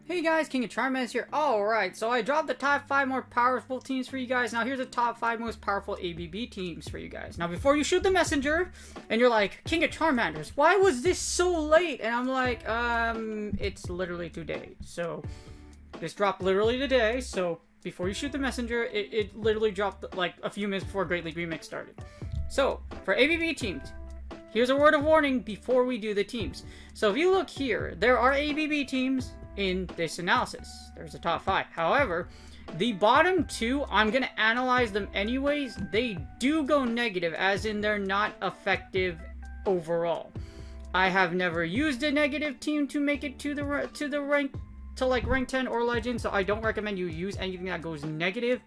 Hey guys, King of Charmander here. Alright, so I dropped the top 5 more powerful teams for you guys. Now here's the top 5 most powerful ABB teams for you guys. Now before you shoot the messenger, and you're like, King of Charmanders, why was this so late? And I'm like, it's literally today. So, this dropped literally today, so before you shoot the messenger, it literally dropped like a few minutes before Great League Remix started. So, for ABB teams, here's a word of warning before we do the teams. So if you look here, there are ABB teams in this analysis. There's a top 5. However, the bottom 2, I'm going to analyze them anyways. They do go negative, as in they're not effective overall. I have never used a negative team to make it to the rank, to like rank 10 or legend, so I don't recommend you use anything that goes negative.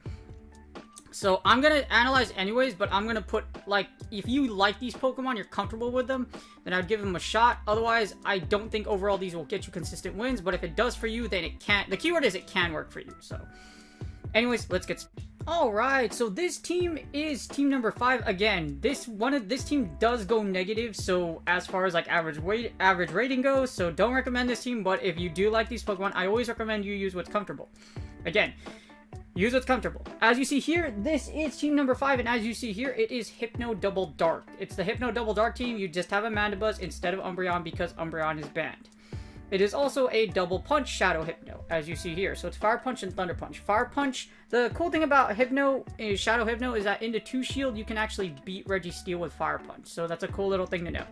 So I'm going to analyze anyways, but I'm going to put, like, if you like these Pokemon, you're comfortable with them, then I'd give them a shot. Otherwise, I don't think overall these will get you consistent wins, but if it does for you, then it can. The keyword is it can work for you, so. Anyways, let's get started. Alright, so this team is team number 5. Again, this team does go negative, so as far as like average rating goes, so don't recommend this team, but if you do like these Pokemon, I always recommend you use what's comfortable. Again, use what's comfortable. As you see here, this is team number 5, and as you see here, it is Hypno Double Dark. It's the Hypno Double Dark team. You just have a Mandibuzz instead of Umbreon because Umbreon is banned. It is also a Double Punch Shadow Hypno, as you see here. So it's Fire Punch and Thunder Punch. Fire Punch, the cool thing about Hypno, Shadow Hypno, is that into 2 shield, you can actually beat Registeel with Fire Punch. So that's a cool little thing to know.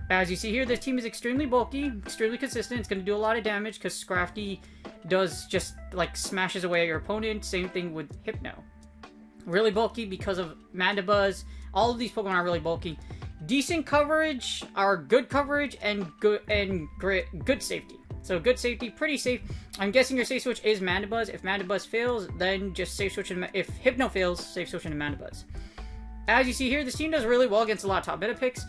As you see here, this team is extremely bulky, extremely consistent. It's going to do a lot of damage because Scrafty does just, like, smashes away at your opponent. Same thing with Hypno. Really bulky because of Mandibuzz. All of these Pokemon are really bulky. Decent coverage, are good coverage, and good safety. So good safety, pretty safe. I'm guessing your safe switch is Mandibuzz. If Mandibuzz fails, then just safe switch. If Hypno fails, safe switch into Mandibuzz. As you see here, this team does really well against a lot of top meta picks.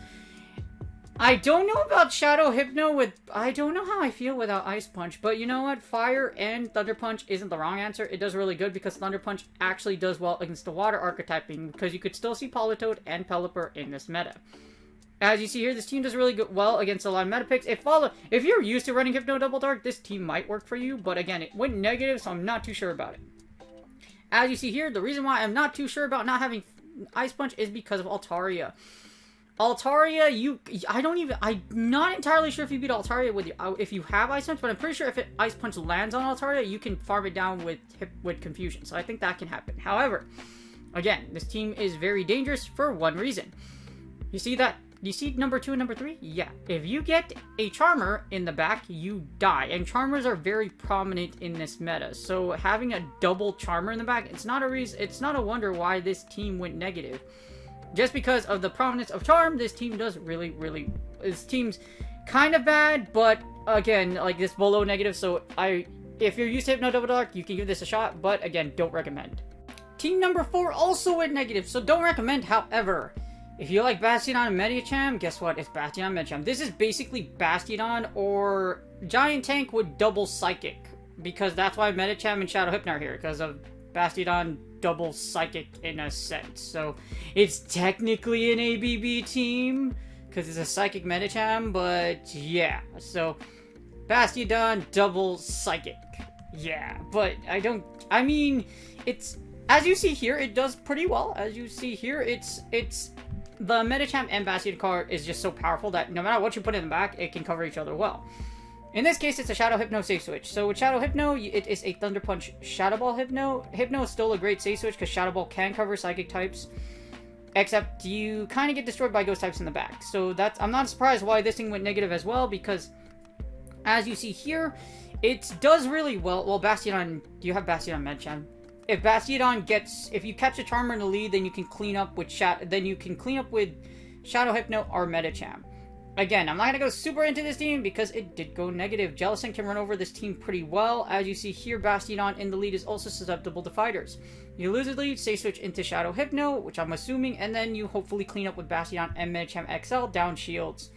I don't know about Shadow Hypno I don't know how I feel without Ice Punch, but you know what? Fire and Thunder Punch isn't the wrong answer. It does really good because Thunder Punch actually does well against the water archetyping, because you could still see Politoed and Pelipper in this meta. As you see here, this team does really well against a lot of meta picks. If you're used to running Hypno Double Dark, this team might work for you, but again, it went negative, so I'm not too sure about it. As you see here, the reason why I'm not too sure about not having Ice Punch is because of Altaria. Altaria, I'm not entirely sure if you beat Altaria if you have Ice Punch, but I'm pretty sure if Ice Punch lands on Altaria, you can farm it down with Confusion, so I think that can happen. However, again, this team is very dangerous for one reason. You see that? You see number 2 and number 3? Yeah. If you get a Charmer in the back, you die, and Charmers are very prominent in this meta, so having a double Charmer in the back, it's not a wonder why this team went negative. Just because of the prominence of Charm, this team does this team's kind of bad, but again, like this below negative, so if you're used to Hypno Double Dark, you can give this a shot, but again, don't recommend. Team number 4 also went negative, so don't recommend. However, if you like Bastiodon and Medicham, guess what? It's Bastiodon and Medicham. This is basically Bastiodon or Giant Tank with double Psychic, because that's why Medicham and Shadow Hypno are here, because of Bastiodon double Psychic in a sense. So it's technically an ABB team because it's a Psychic Medicham, but yeah. So Bastiodon double Psychic. Yeah, but I mean, it's, as you see here, it does pretty well. As you see here, it's the Medicham and Bastiodon card is just so powerful that no matter what you put in the back, it can cover each other well. In this case, it's a Shadow Hypno safe switch. So with Shadow Hypno, it is a Thunder Punch Shadow Ball Hypno. Hypno is still a great safe switch because Shadow Ball can cover Psychic types. Except you kind of get destroyed by Ghost types in the back. So I'm not surprised why this thing went negative as well, because as you see here, it does really well. Well, Bastiodon, you have Bastiodon Medicham. If Bastiodon if you catch a Charmer in the lead, then you can clean up with Shadow Hypno or Medicham. Again, I'm not going to go super into this team because it did go negative. Jellicent can run over this team pretty well. As you see here, Bastiodon in the lead is also susceptible to fighters. You lose the lead, safe switch into Shadow Hypno, which I'm assuming, and then you hopefully clean up with Bastiodon and Medicham XL down shields.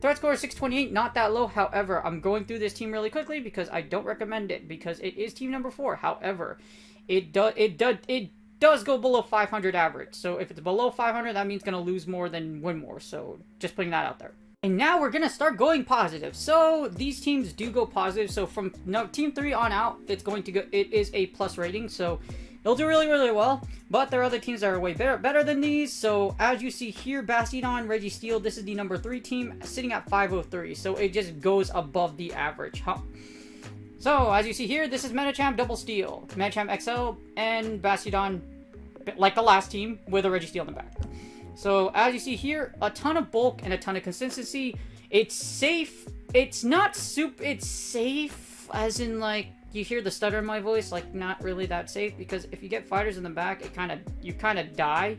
Threat score is 628, not that low. However, I'm going through this team really quickly because I don't recommend it because it is team number 4. However, it does go below 500 average. So if it's below 500, that means going to lose more than win more. So just putting that out there. And now we're going to start going positive. So these teams do go positive. So from team 3 on out, it's going to go. It is a plus rating. So they'll do really, really well. But there are other teams that are way better than these. So as you see here, Bastion, Reggie Steele, this is the number 3 team sitting at 503. So it just goes above the average. So as you see here, this is Metachamp Double Steele, Metachamp XL, and Bastion, like the last team, with a Reggie Steele in the back. So, as you see here, a ton of bulk and a ton of consistency. It's safe. It's not super... It's safe, as in, like, you hear the stutter in my voice. Like, not really that safe, because if you get fighters in the back, you kind of die.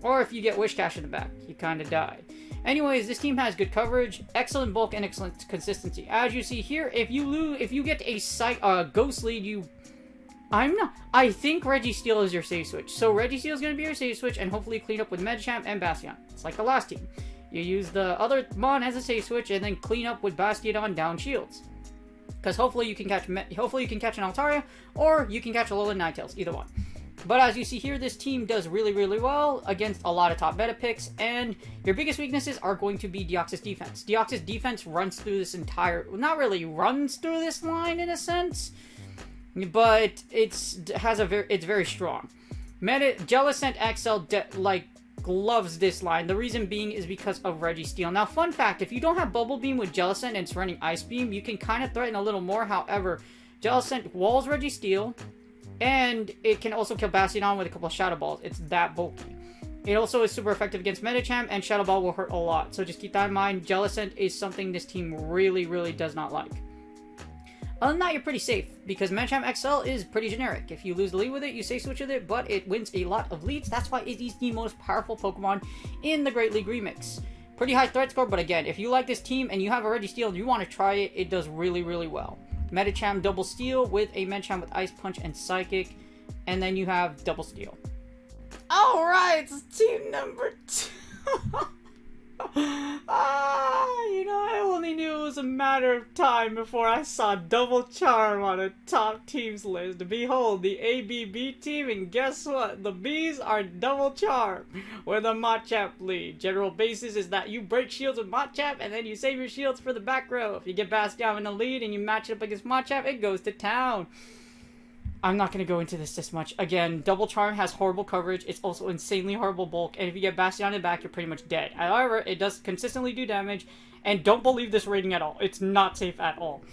Or if you get Wish Cash in the back, you kind of die. Anyways, this team has good coverage, excellent bulk, and excellent consistency. As you see here, if you get a ghost lead, I think Reggie Steele is your safe switch. So Reggie Steele is going to be your safe switch and hopefully clean up with Medchamp and Bastion. It's like the last team. You use the other Mon as a safe switch and then clean up with Bastion down shields. Because hopefully you can catch an Altaria or you can catch a Alolan Ninetales, either one. But as you see here, this team does really, really well against a lot of top meta picks, and your biggest weaknesses are going to be Deoxys defense. Deoxys defense runs through this not really runs through this line in a sense, but it's very strong. Jellicent XL loves this line. The reason being is because of Reggie Steele. Now, fun fact, if you don't have Bubble Beam with Jellicent and it's running Ice Beam, you can kind of threaten a little more. However, Jellicent walls Reggie Steele, and it can also kill Bastion with a couple of Shadow Balls. It's that bulky. It also is super effective against Metachamp, and Shadow Ball will hurt a lot. So just keep that in mind. Jellicent is something this team really, really does not like. Other than that, you're pretty safe, because Metachamp XL is pretty generic. If you lose the lead with it, you safe switch with it, but it wins a lot of leads. That's why it is the most powerful Pokemon in the Great League Remix. Pretty high threat score, but again, if you like this team and you have a Reggie Steele and you want to try it, it does really, really well. Metachamp Double Steele with a Metachamp with Ice Punch and Psychic, and then you have Double Steele. Alright, it's team number 2. I only knew it was a matter of time before I saw Double Charm on a top teams list. Behold, the ABB team, and guess what? The Bs are Double Charm with a Machamp lead. General basis is that you break shields with Machamp, and then you save your shields for the back row. If you get Bastion in the lead and you match it up against Machamp, it goes to town. I'm not going to go into this much. Again, Double Charm has horrible coverage. It's also insanely horrible bulk. And if you get Bastion in the back, you're pretty much dead. However, it does consistently do damage. And don't believe this rating at all. It's not safe at all.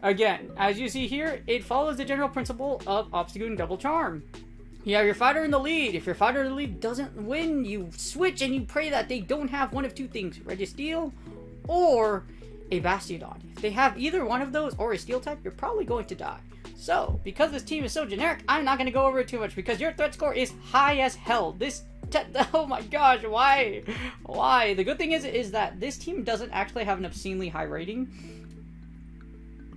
Again, as you see here, it follows the general principle of Obstagoon Double Charm. You have your fighter in the lead. If your fighter in the lead doesn't win, you switch and you pray that they don't have one of two things. Reggie Steele or a Bastion. If they have either one of those or a Steel type, you're probably going to die. So, because this team is so generic, I'm not going to go over it too much because your threat score is high as hell. Oh my gosh, why? Why? The good thing is that this team doesn't actually have an obscenely high rating.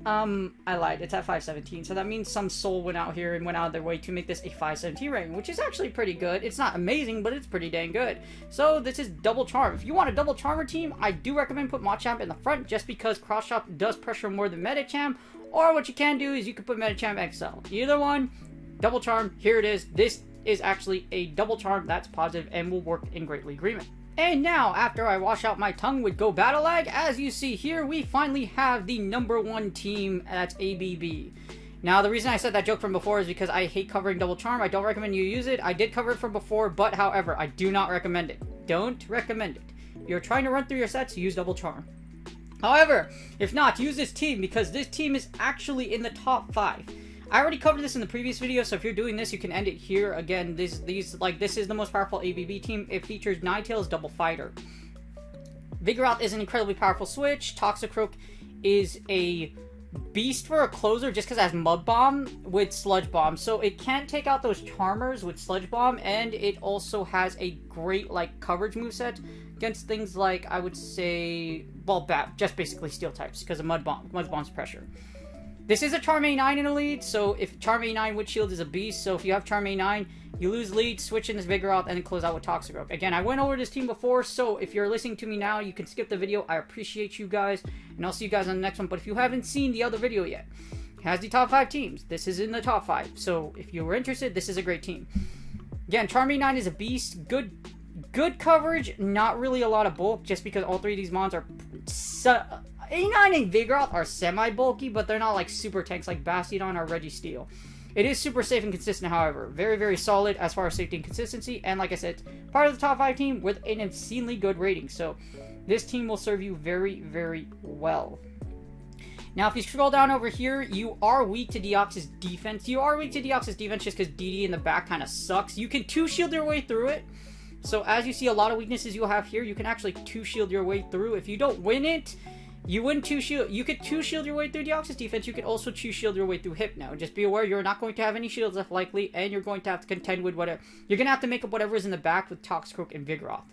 I lied. It's at 517. So that means some soul went out here and went out of their way to make this a 517 rating, which is actually pretty good. It's not amazing, but it's pretty dang good. So this is Double Charm. If you want a Double Charmer team, I do recommend put Machamp in the front just because Cross Chop does pressure more than Metachamp. Or what you can do is you can put Metachamp XL. Either one, Double Charm, here it is. This is actually a Double Charm that's positive and will work in Great League Agreement. And now, after I wash out my tongue with Go Battle Lag, as you see here, we finally have the number 1 team, that's ABB. Now, the reason I said that joke from before is because I hate covering Double Charm. I don't recommend you use it. I did cover it from before, but however, I do not recommend it. Don't recommend it. If you're trying to run through your sets, use Double Charm. However, if not, use this team because this team is actually in the top 5. I already covered this in the previous video, so if you're doing this, you can end it here. Again, this is the most powerful ABB team. It features Ninetales Double Fighter. Vigoroth is an incredibly powerful switch. Toxicroak is a beast for a closer just because it has Mud Bomb with Sludge Bomb. So it can't take out those Charmers with Sludge Bomb, and it also has a great coverage moveset against things like, I would say, well, just basically Steel types because of Mud Bomb. Mud Bomb's pressure. This is a Charm A9 in a lead, so if Charm A9 with shield is a beast, so if you have Charm A9, you lose lead, switch in this Vigoroth, and then close out with Toxicroak. Again, I went over this team before, so if you're listening to me now, you can skip the video. I appreciate you guys, and I'll see you guys on the next one. But if you haven't seen the other video yet, it has the top 5 teams. This is in the top 5, so if you were interested, this is a great team. Again, Charm A9 is a beast. Good coverage, not really a lot of bulk, just because all 3 of these mons are... A9 and Vigoroth are semi-bulky, but they're not like super tanks like Bastiodon or Registeel. It is super safe and consistent, however. Very, very solid as far as safety and consistency. And like I said, part of the top 5 team with an obscenely good rating. So this team will serve you very, very well. Now, if you scroll down over here, you are weak to Deoxys defense. You are weak to Deoxys defense just because DD in the back kind of sucks. You can 2-shield your way through it. So as you see a lot of weaknesses you'll have here, you can actually 2-shield your way through. If you don't win it, you wouldn't 2-shield. You could 2-shield your way through Deoxys defense. You could also 2-shield your way through Hypno. Just be aware you're not going to have any shields left likely, and you're going to have to contend with whatever. You're going to have to make up whatever is in the back with Toxicroak and Vigoroth.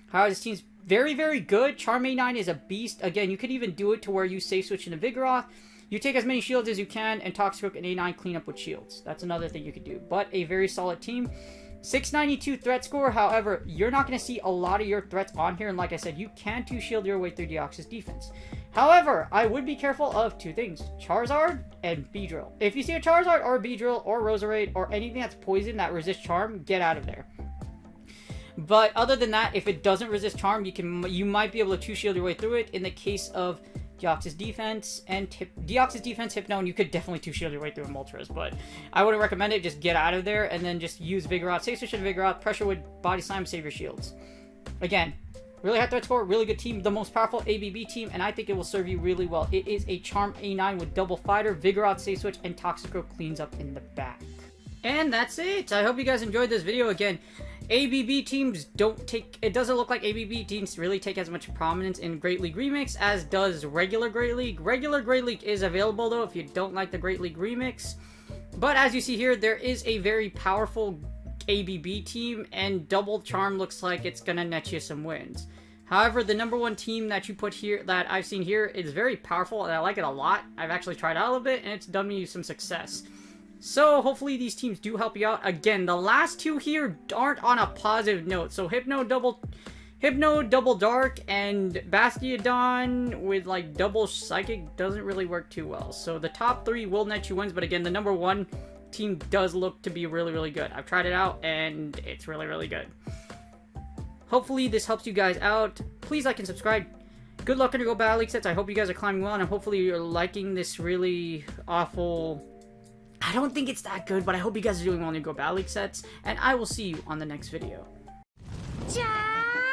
However, this team's very, very good. Charm A9 is a beast. Again, you could even do it to where you safe switch into Vigoroth. You take as many shields as you can, and Toxicroak and A9 clean up with shields. That's another thing you could do. But a very solid team. 692 threat score. However, you're not going to see a lot of your threats on here. And like I said, you can 2-shield your way through Deoxys defense. However, I would be careful of 2 things. Charizard and Beedrill. If you see a Charizard or a Beedrill or Roserade or anything that's poison that resists Charm, get out of there. But other than that, if it doesn't resist Charm, you might be able to 2-shield your way through it. In the case of Deoxys defense and Deoxys defense, Hypno, and you could definitely 2-shield your way through Moltres, but I wouldn't recommend it. Just get out of there and then just use Vigoroth, safe switch into Vigoroth, pressure with Body Slam, save your shields. Again, really high threat score, really good team, the most powerful ABB team, and I think it will serve you really well. It is a Charm A9 with double fighter, Vigoroth, safe switch, and Toxicroak cleans up in the back. And that's it. I hope you guys enjoyed this video. Again, ABB teams don't take... It doesn't look like ABB teams really take as much prominence in Great League Remix as does regular Great League. Regular Great League is available, though, if you don't like the Great League Remix. But as you see here, there is a very powerful ABB team, and Double Charm looks like it's going to net you some wins. However, the #1 team that you put here, that I've seen here, is very powerful, and I like it a lot. I've actually tried out a little bit, and it's done me some success. So, hopefully these teams do help you out. Again, the last 2 here aren't on a positive note. So, Hypno Double Dark and Bastiodon with, like, Double Psychic doesn't really work too well. So, the top 3 will net you wins. But again, the #1 team does look to be really, really good. I've tried it out, and it's really, really good. Hopefully, this helps you guys out. Please like and subscribe. Good luck in your Go Battle League sets. I hope you guys are climbing well, and hopefully you're liking this really awful... I don't think it's that good, but I hope you guys are doing well in your Go Battle League sets, and I will see you on the next video. Charmander!